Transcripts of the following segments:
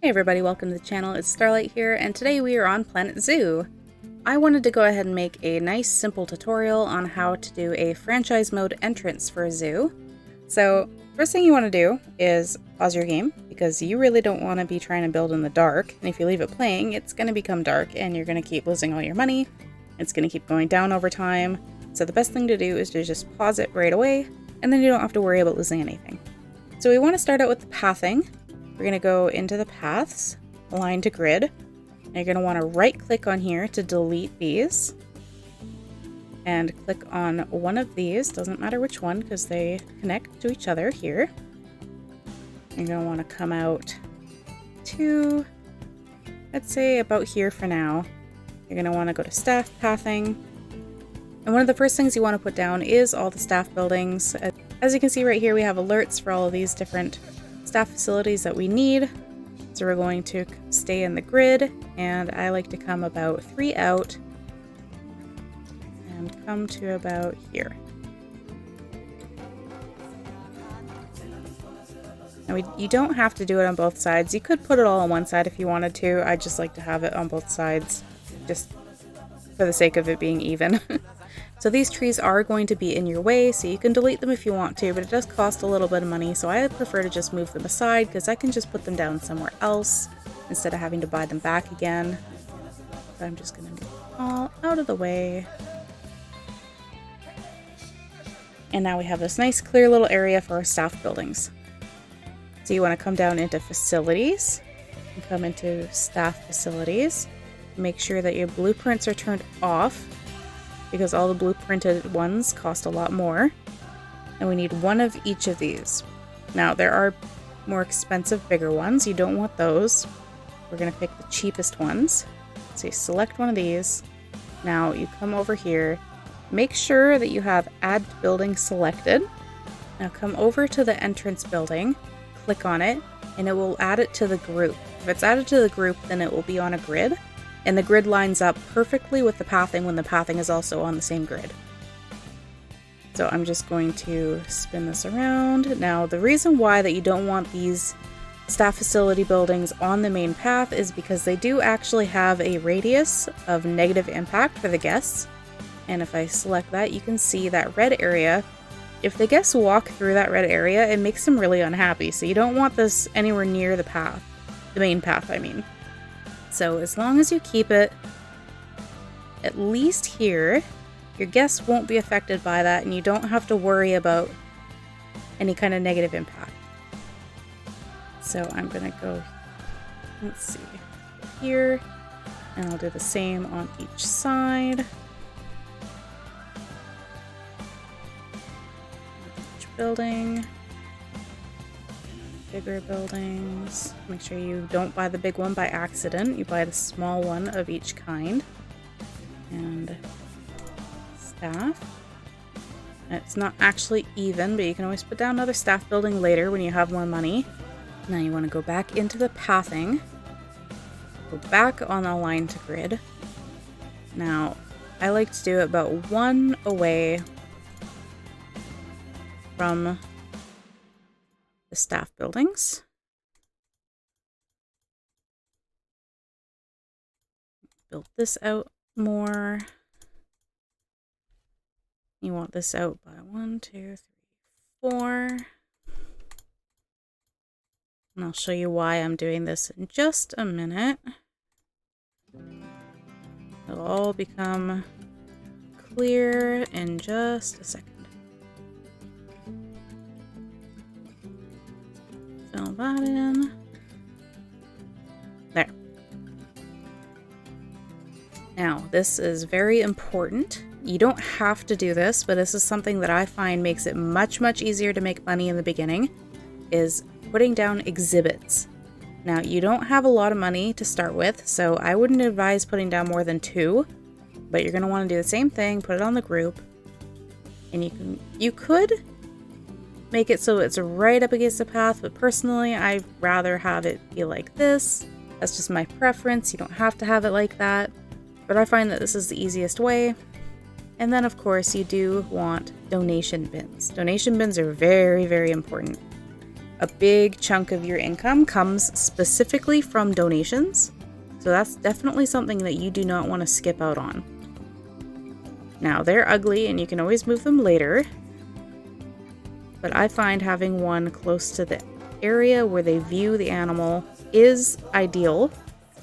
Hey everybody, welcome to the channel. It's Starlight here, and today we are on Planet Zoo. I wanted to go ahead and make a nice simple tutorial on how to do a franchise mode entrance for a zoo. So first thing you want to do is pause your game, because you really don't want to be trying to build in the dark, and if you leave it playing, it's going to become dark and you're going to keep losing all your money. It's going to keep going down over time. So the best thing to do is to just pause it right away, and then you don't have to worry about losing anything. So we want to start out with the pathing. We're going to go into the paths, align to grid, and you're going to want to right click on here to delete these, and click on one of these, doesn't matter which one because they connect to each other here. You're going to want to come out to, let's say about here for now. You're going to want to go to staff pathing, and one of the first things you want to put down is all the staff buildings. As you can see right here, we have alerts for all of these different staff facilities that we need. So we're going to stay in the grid, and I like to come about 3 out and come to about here. Now you don't have to do it on both sides. You could put it all on one side if you wanted to. I just like to have it on both sides just for the sake of it being even. So these trees are going to be in your way, so you can delete them if you want to, but it does cost a little bit of money, so I prefer to just move them aside because I can just put them down somewhere else instead of having to buy them back again. So I'm just going to move all out of the way. And now we have this nice clear little area for our staff buildings. So you want to come down into facilities and come into staff facilities. Make sure that your blueprints are turned off, because all the blueprinted ones cost a lot more, and we need one of each of these. Now there are more expensive bigger ones, you don't want those. We're going to pick the cheapest ones. So you select one of these. Now you come over here, make sure that you have add building selected. Now come over to the entrance building, click on it, and it will add it to the group. If it's added to the group, then it will be on a grid, and the grid lines up perfectly with the pathing when the pathing is also on the same grid. So I'm just going to spin this around. Now the reason why that you don't want these staff facility buildings on the main path is because they do actually have a radius of negative impact for the guests. And if I select that, you can see that red area. If the guests walk through that red area, it makes them really unhappy. So you don't want this anywhere near the path, the main path, I mean. So as long as you keep it at least here, your guests won't be affected by that, and you don't have to worry about any kind of negative impact. So I'm going to go, let's see, here, and I'll do the same on each side. Each building. Bigger buildings. Make sure you don't buy the big one by accident. You buy the small one of each kind. And staff. It's not actually even, but you can always put down another staff building later when you have more money. Now you want to go back into the pathing. Go back on the line to grid. Now, I like to do it about 1 away from the staff buildings. Build this out more. You want this out by 1, 2, 3, 4. And I'll show you why I'm doing this in just a minute. It'll all become clear in just a second. Fill that in. There. Now, this is very important. You don't have to do this, but this is something that I find makes it much, much easier to make money in the beginning, is putting down exhibits. Now, you don't have a lot of money to start with, so I wouldn't advise putting down more than 2, but you're going to want to do the same thing, put it on the group, and you could make it so it's right up against the path, but personally I'd rather have it be like this. That's just my preference. You don't have to have it like that, but I find that this is the easiest way. And then of course you do want donation bins. Donation bins are very, very important. a big chunk of your income comes specifically from donations. So that's definitely something that you do not want to skip out on. Now, they're ugly and you can always move them later. But I find having one close to the area where they view the animal is ideal,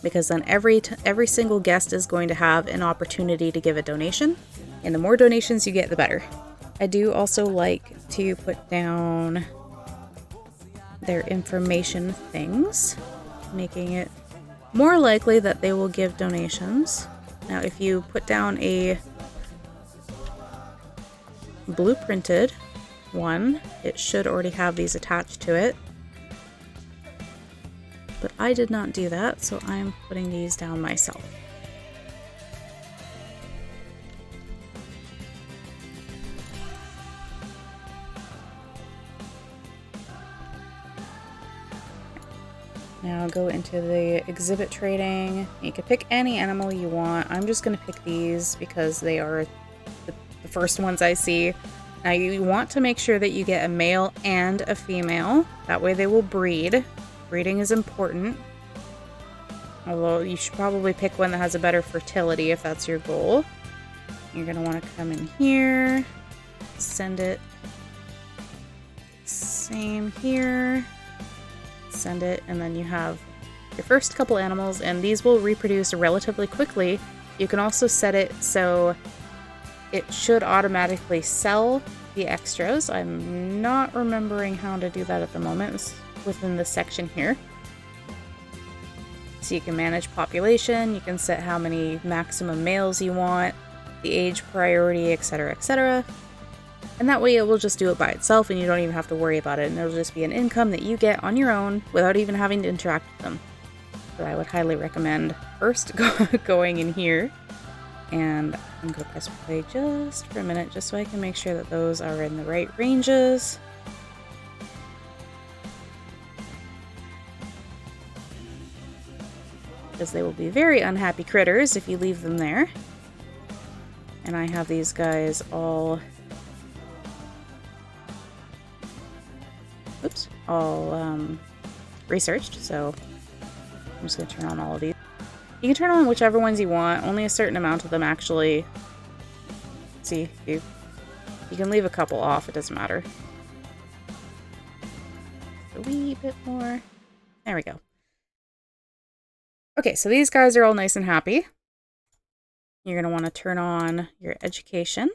because then every single guest is going to have an opportunity to give a donation. And the more donations you get, the better. I do also like to put down their information things, making it more likely that they will give donations. Now, if you put down a blueprinted one, it should already have these attached to it. But I did not do that, so I'm putting these down myself. Now go into the exhibit trading. You can pick any animal you want. I'm just going to pick these because they are the first ones I see. Now you want to make sure that you get a male and a female. That way they will breed. Breeding is important. Although you should probably pick one that has a better fertility if that's your goal. You're going to want to come in here. Send it. Same here. Send it, and then you have your first couple animals, and these will reproduce relatively quickly. You can also set it so it should automatically sell the extras. I'm not remembering how to do that at the moment. It's within this section here. So you can manage population, you can set how many maximum males you want, the age priority, etc., etc. And that way it will just do it by itself and you don't even have to worry about it, and it'll just be an income that you get on your own without even having to interact with them. So I would highly recommend first going in here, and I'm going to press play just for a minute just so I can make sure that those are in the right ranges. Because they will be very unhappy critters if you leave them there. And I have these guys all researched, so I'm just going to turn on all of these. You can turn on whichever ones you want. Only a certain amount of them actually. See, you can leave a couple off, it doesn't matter. A wee bit more. There we go. Okay, so these guys are all nice and happy. You're going to want to turn on your education.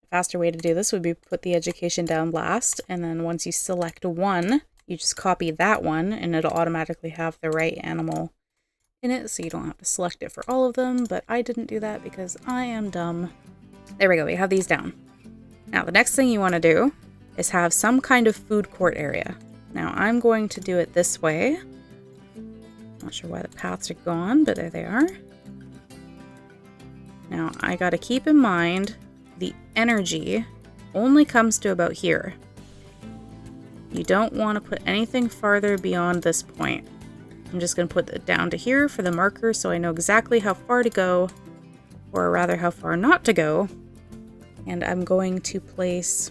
The faster way to do this would be put the education down last, and then once you select one, you just copy that one, and it'll automatically have the right animal in it, so you don't have to select it for all of them, but I didn't do that because I am dumb. There we go, we have these down. Now, the next thing you want to do is have some kind of food court area. Now, I'm going to do it this way. Not sure why the paths are gone, but there they are. Now, I gotta keep in mind the energy only comes to about here. You don't want to put anything farther beyond this point. I'm just going to put it down to here for the marker so I know exactly how far to go, or rather how far not to go. And I'm going to place,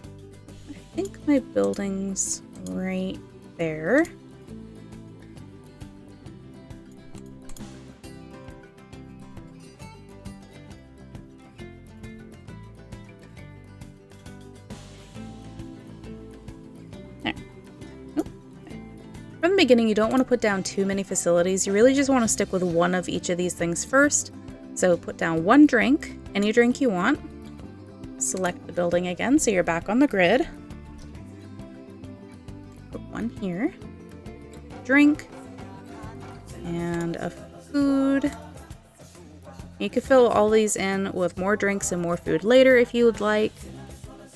I think, my buildings right there. From the beginning, you don't want to put down too many facilities. You really just want to stick with one of each of these things first. So put down one drink, any drink you want. Select the building again so you're back on the grid. Put one here. Drink. And a food. You could fill all these in with more drinks and more food later if you would like.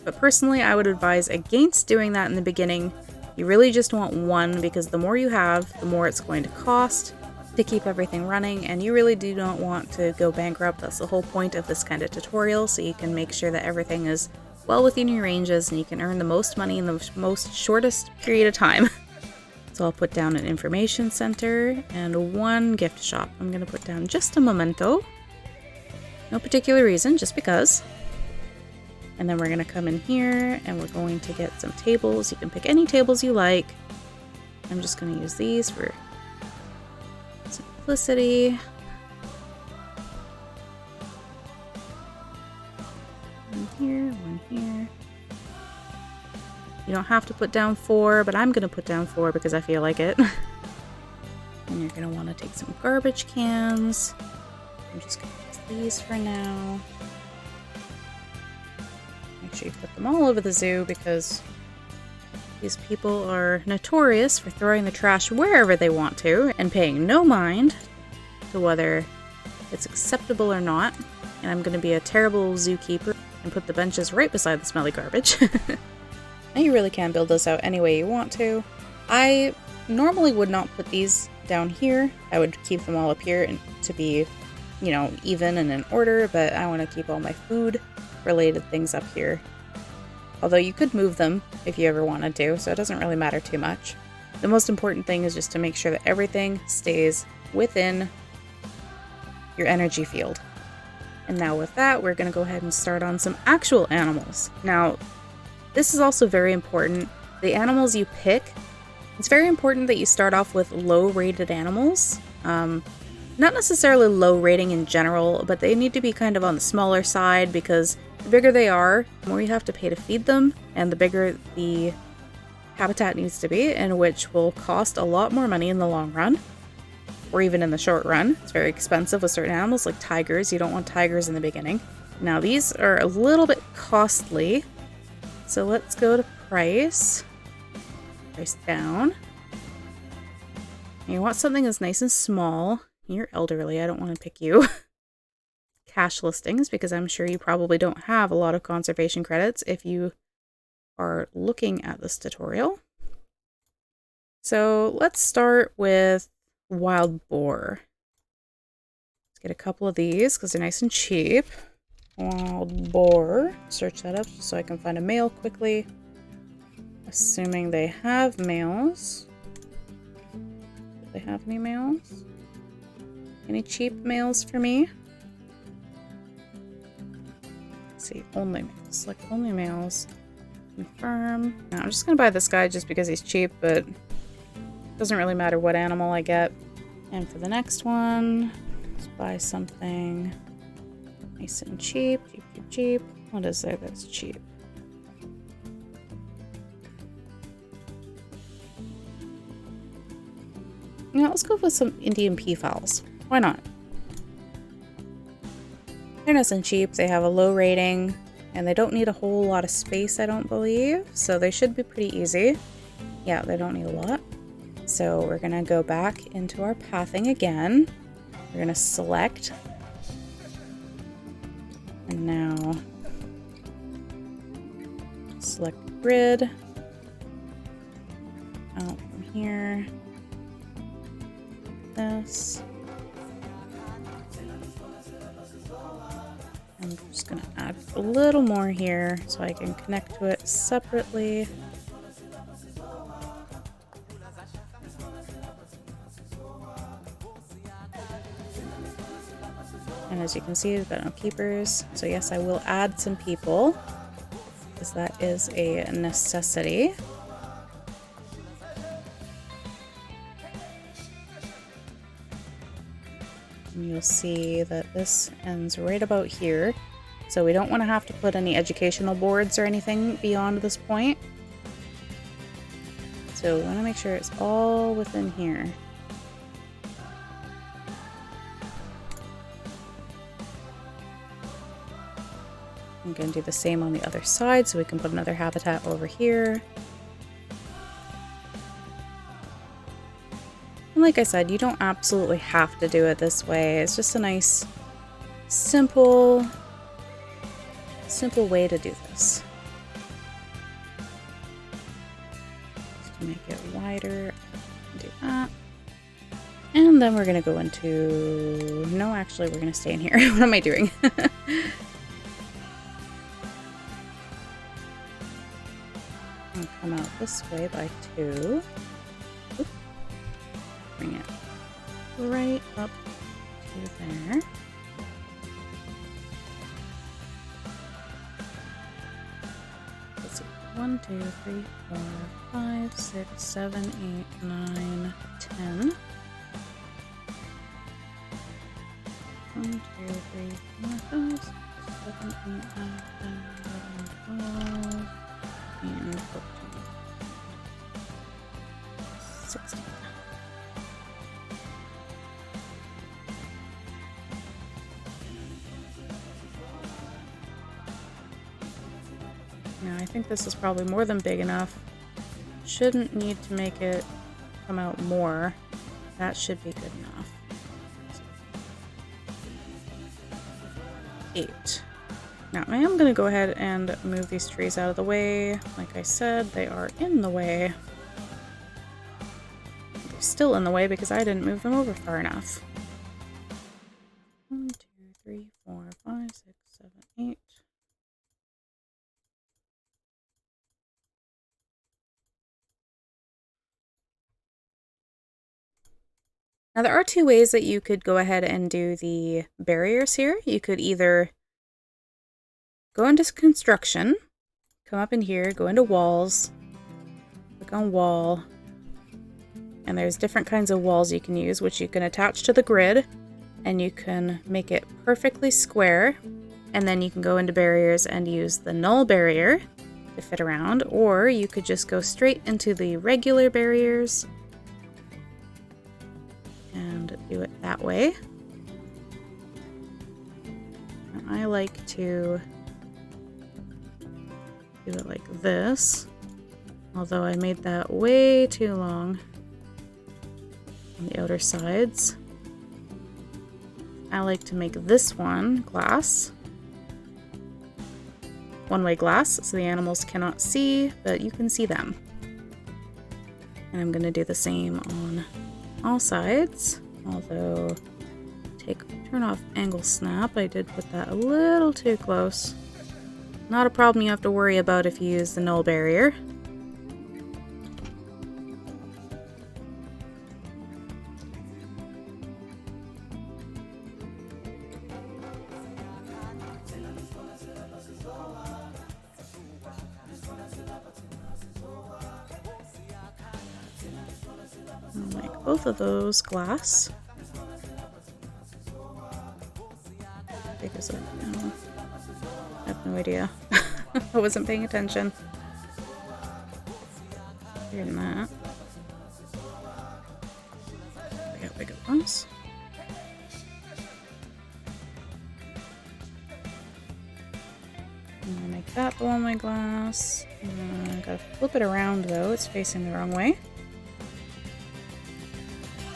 But personally, I would advise against doing that in the beginning. You really just want one, because the more you have, the more it's going to cost to keep everything running, and you really do not want to go bankrupt. That's the whole point of this kind of tutorial, so you can make sure that everything is well within your ranges and you can earn the most money in the most shortest period of time. So I'll put down an information center and one gift shop. I'm going to put down just a memento. No particular reason, just because. And then we're going to come in here and we're going to get some tables. You can pick any tables you like. I'm just going to use these for simplicity. One here, one here. You don't have to put down 4, but I'm going to put down 4 because I feel like it. And you're going to want to take some garbage cans. I'm just going to use these for now. Make sure you put them all over the zoo because these people are notorious for throwing the trash wherever they want to and paying no mind to whether it's acceptable or not. And I'm going to be a terrible zookeeper and put the benches right beside the smelly garbage. Now you really can build this out any way you want to. I normally would not put these down here. I would keep them all up here and to be, you know, even and in order, but I want to keep all my food related things up here. Although you could move them if you ever wanted to, so it doesn't really matter too much. The most important thing is just to make sure that everything stays within your energy field. And now with that, we're going to go ahead and start on some actual animals. Now, this is also very important. The animals you pick, it's very important that you start off with low-rated animals. Not necessarily low rating in general, but they need to be kind of on the smaller side because the bigger they are, the more you have to pay to feed them, and the bigger the habitat needs to be, and which will cost a lot more money in the long run, or even in the short run. It's very expensive with certain animals like tigers. You don't want tigers in the beginning. Now these are a little bit costly, so let's go to price. Price down. And you want something that's nice and small. You're elderly, I don't want to pick you. Cash listings, because I'm sure you probably don't have a lot of conservation credits if you are looking at this tutorial. So let's start with wild boar. Let's get a couple of these because they're nice and cheap. Wild boar. Search that up so I can find a male quickly. Assuming they have males. Do they have any males? Any cheap males for me? Let's see, only males. Select only males. Confirm. Now, I'm just gonna buy this guy just because he's cheap, but it doesn't really matter what animal I get. And for the next one, let's buy something nice and cheap. Cheap, cheap, cheap. What is there that's cheap? Yeah, let's go with some Indian peafowls. Why not? They're nice and cheap. They have a low rating, and they don't need a whole lot of space, I don't believe. So they should be pretty easy. Yeah, they don't need a lot. So we're gonna go back into our pathing again. We're gonna select. And now select grid. Out from here. This. I'm just going to add a little more here so I can connect to it separately. And as you can see, we've got no keepers. So yes, I will add some people because that is a necessity. And you'll see that this ends right about here. So we don't want to have to put any educational boards or anything beyond this point. So we want to make sure it's all within here. I'm going to do the same on the other side so we can put another habitat over here. And like I said, you don't absolutely have to do it this way. It's just a nice, simple way to do this. Just to make it wider, do that. And then we're going to go into... No, actually, we're going to stay in here. What am I doing? I'll come out this way by 2. Oop. Bring it right up to there. 1, 2, 3, 4, 5, 6, 7, 8, 9, 10. 1, 2, 3, 4, 5, 6, 7, 8, 9, 10, 11, 12, and 14. 16. Now I think this is probably more than big enough. Shouldn't need to make it come out more. That should be good enough. 8. Now I am going to go ahead and move these trees out of the way. Like I said, they are in the way. They're still in the way because I didn't move them over far enough. 1, 2, 3, 4, 5, 6, 7, 8. Now there are two ways that you could go ahead and do the barriers here. You could either go into construction, come up in here, go into walls, click on wall, and there's different kinds of walls you can use, which you can attach to the grid, and you can make it perfectly square, and then you can go into barriers and use the null barrier to fit around, or you could just go straight into the regular barriers and do it that way. And I like to do it like this, although I made that way too long on the outer sides. I like to make this one glass, one-way glass, so the animals cannot see, but you can see them. And I'm going to do the same on all sides, although turn off angle snap. I did put that a little too close. Not a problem you have to worry about if you use the null barrier. I'll make both of those glass. How big is it now? I have no idea. I wasn't paying attention. Bigger than that. I got bigger ones. I'm gonna make that the one-way glass. I gotta flip it around though, it's facing the wrong way.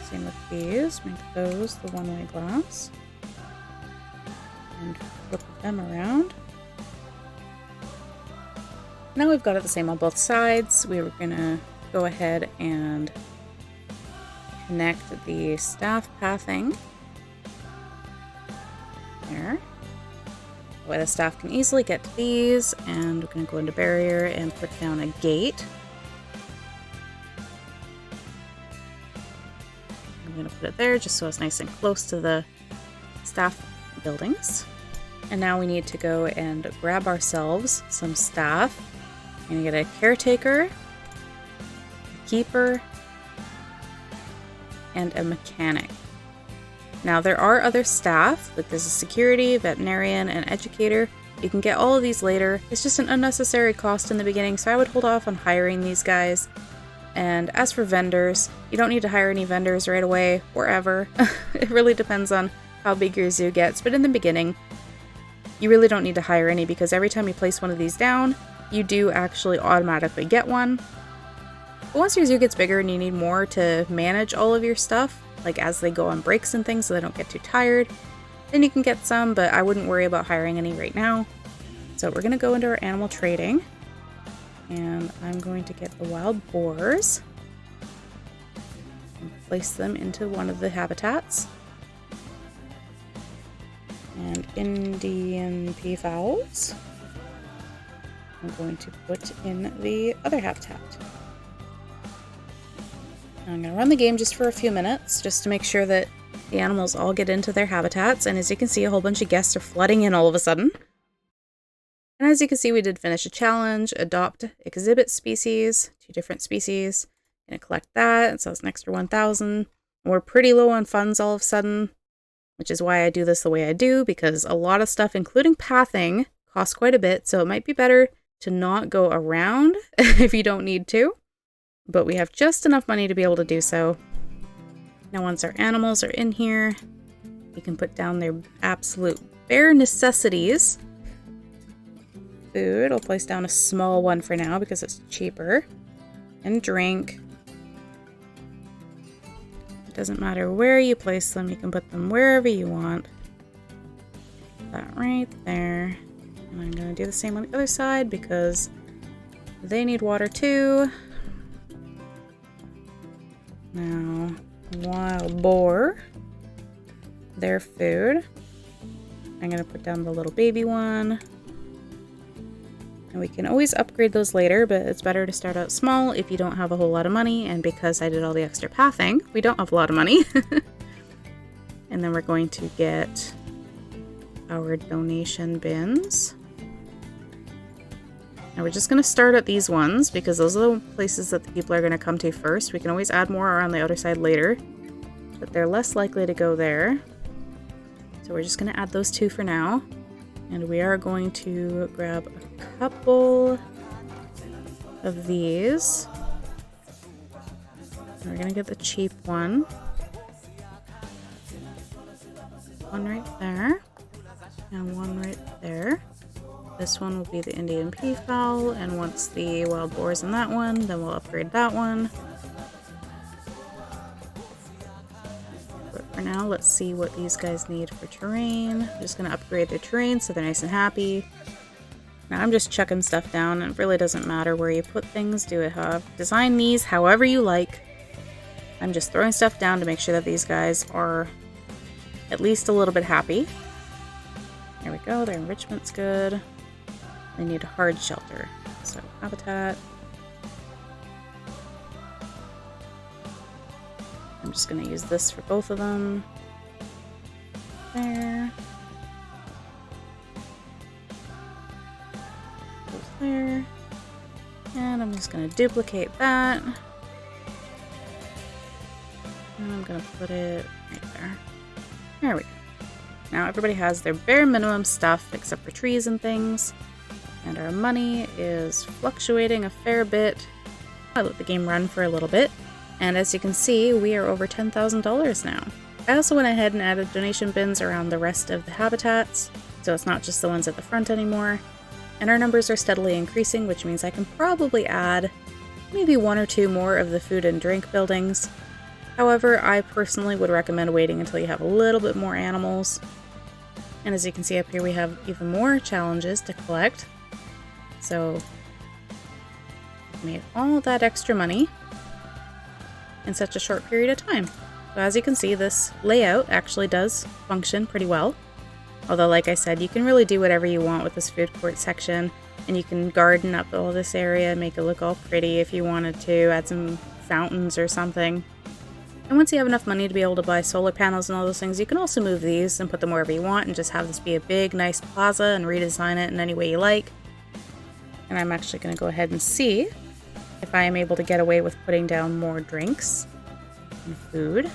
Same with these, make those the one-way glass. And flip them around. Now we've got it the same on both sides. We were gonna go ahead and connect the staff pathing there. That way the staff can easily get to these, and we're gonna go into barrier and put down a gate. I'm gonna put it there just so it's nice and close to the staff buildings. And now we need to go and grab ourselves some staff. We're gonna get a caretaker, a keeper, and a mechanic. Now there are other staff, like there's a security, veterinarian, and educator. You can get all of these later. It's just an unnecessary cost in the beginning, so I would hold off on hiring these guys. And as for vendors, you don't need to hire any vendors right away or ever. It really depends on how big your zoo gets, but in the beginning, you really don't need to hire any because every time you place one of these down, you do actually automatically get one. But once your zoo gets bigger and you need more to manage all of your stuff, like as they go on breaks and things so they don't get too tired, then you can get some, but I wouldn't worry about hiring any right now. So we're going to go into our animal trading, and I'm going to get the wild boars and place them into one of the habitats. And Indian peafowls I'm going to put in the other habitat. I'm going to run the game just for a few minutes, just to make sure that the animals all get into their habitats, and as you can see, a whole bunch of guests are flooding in all of a sudden. And as you can see, we did finish a challenge, adopt exhibit species, 2 different species. Gonna collect that, so it's an extra 1,000. We're pretty low on funds all of a sudden, which is why I do this the way I do, because a lot of stuff, including pathing, costs quite a bit, so it might be better to not go around if you don't need to. But we have just enough money to be able to do so. Now once our animals are in here, we can put down their absolute bare necessities. Food, I'll place down a small one for now because it's cheaper. And drink. It doesn't matter where you place them, you can put them wherever you want. That right there. And I'm going to do the same on the other side because they need water too. Now, wild boar, their food. I'm going to put down the little baby one. And we can always upgrade those later, but it's better to start out small if you don't have a whole lot of money. And because I did all the extra pathing, we don't have a lot of money. And then we're going to get our donation bins. Now we're just going to start at these ones because those are the places that the people are going to come to first. We can always add more around the other side later, but they're less likely to go there. So we're just going to add those 2 for now. And we are going to grab a couple of these. And we're going to get the cheap one. One right there. And one right there. This one will be the Indian peafowl, and once the wild boar is in that one, then we'll upgrade that one. But for now, let's see what these guys need for terrain. I'm just going to upgrade their terrain so they're nice and happy. Now I'm just chucking stuff down, and it really doesn't matter where you put things. Design these however you like. I'm just throwing stuff down to make sure that these guys are at least a little bit happy. There we go, their enrichment's good. They need a hard shelter. So habitat. I'm just going to use this for both of them. There. Goes there. And I'm just going to duplicate that. And I'm going to put it right there. There we go. Now everybody has their bare minimum stuff except for trees and things. And our money is fluctuating a fair bit. I let the game run for a little bit. And as you can see, we are over $10,000 now. I also went ahead and added donation bins around the rest of the habitats, so it's not just the ones at the front anymore. And our numbers are steadily increasing, which means I can probably add maybe 1 or 2 more of the food and drink buildings. However, I personally would recommend waiting until you have a little bit more animals. And as you can see up here, we have even more challenges to collect. So, made all that extra money in such a short period of time. So as you can see, this layout actually does function pretty well. Although, like I said, you can really do whatever you want with this food court section. And you can garden up all this area, make it look all pretty if you wanted to, add some fountains or something. And once you have enough money to be able to buy solar panels and all those things, you can also move these and put them wherever you want and just have this be a big, nice plaza and redesign it in any way you like. And I'm actually going to go ahead and see if I am able to get away with putting down more drinks and food.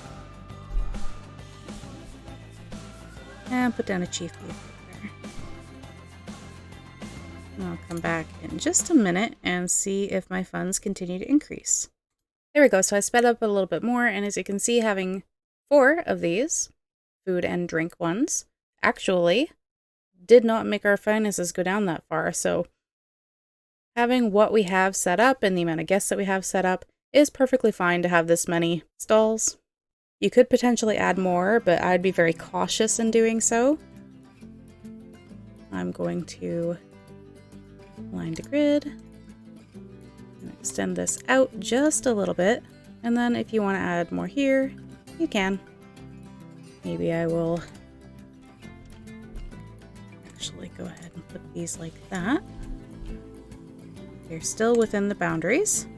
And put down a chief beef there. And I'll come back in just a minute and see if my funds continue to increase. There we go, so I sped up a little bit more, and as you can see, having 4 of these food and drink ones actually did not make our finances go down that far. So having what we have set up and the amount of guests that we have set up is perfectly fine to have this many stalls. You could potentially add more, but I'd be very cautious in doing so. I'm going to line to grid. Extend this out just a little bit, and then if you want to add more here, you can. Maybe I will actually go ahead and put these like that. They're still within the boundaries.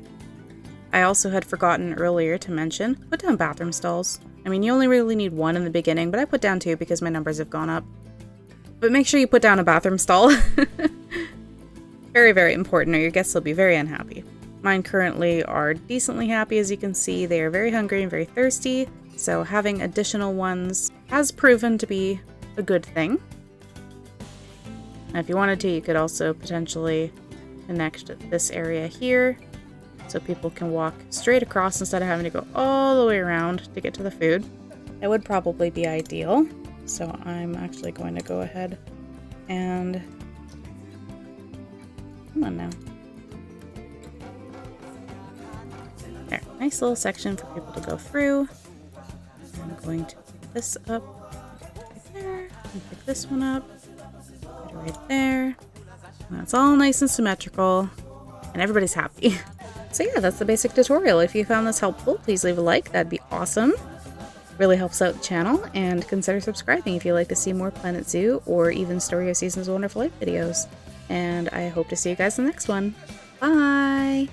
I also had forgotten earlier to mention, put down bathroom stalls. I mean, you only really need 1 in the beginning, but I put down 2 because my numbers have gone up. But make sure you put down a bathroom stall. Very, very important, or your guests will be very unhappy. Mine currently are decently happy, as you can see. They are very hungry and very thirsty, so having additional ones has proven to be a good thing. Now, if you wanted to, you could also potentially connect this area here, so people can walk straight across instead of having to go all the way around to get to the food. That would probably be ideal. So I'm actually going to go ahead and... Come on now. There, nice little section for people to go through. I'm going to pick this up right there, and pick this one up, put it right there. And that's all nice and symmetrical, and everybody's happy. So yeah, that's the basic tutorial. If you found this helpful, please leave a like. That'd be awesome. Really helps out the channel, and consider subscribing if you'd like to see more Planet Zoo or even Story of Seasons Wonderful Life videos. And I hope to see you guys in the next one. Bye!